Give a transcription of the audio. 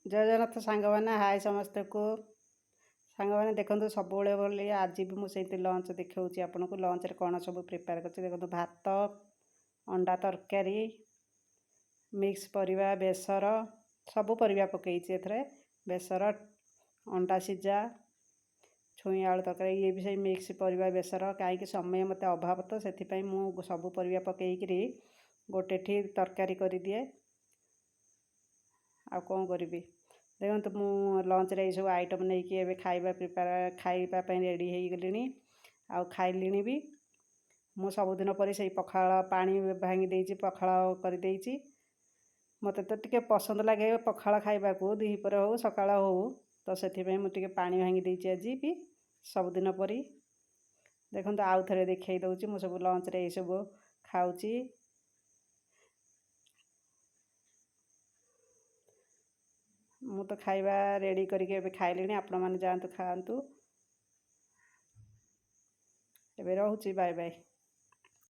जय जगन्नाथ सांग मैंने हाय समस्त को सांग मैंने देखो सब बोली आज भी मुझे लंच देखा आपन को लंच रे कौन सब प्रिपेयर कर देखो भात अंडा तरकारी मिक्स परिवा बेसर सब परिवा पकई बेसर अंडा सिझा छुई आलू तरकारी ये भी सही मिक्स परिवा बेसर कहीं समय मत अभाव तो से मुझे सब परिवा पकईकरी गोटे ठी तरकारी कर दिए आ कौन करी देखो मु लंच रे सब आइटम नहीं कि एबे खाइबा प्रिपेयर खाइबा पे रेडी हो गलिनी आ खाइलिनी भी मु सबुदिन पर से पखाल पानी भांगी देइछि पखाल कर देइछि मते तो टिके पसंद लगे पखाल खाइबा को दीपर हो सकाळ हो तो सेथिबे मु टिके पानी भांगी देइछि आज भी सबुदिन परी देखो आउ थरे देखै दउछि मु सब लंच रे सब खाउछि मु तो खाइबा रेडी करके खाइलिनी आपण माने जातु खातु एबे रहउछि बाय बाय।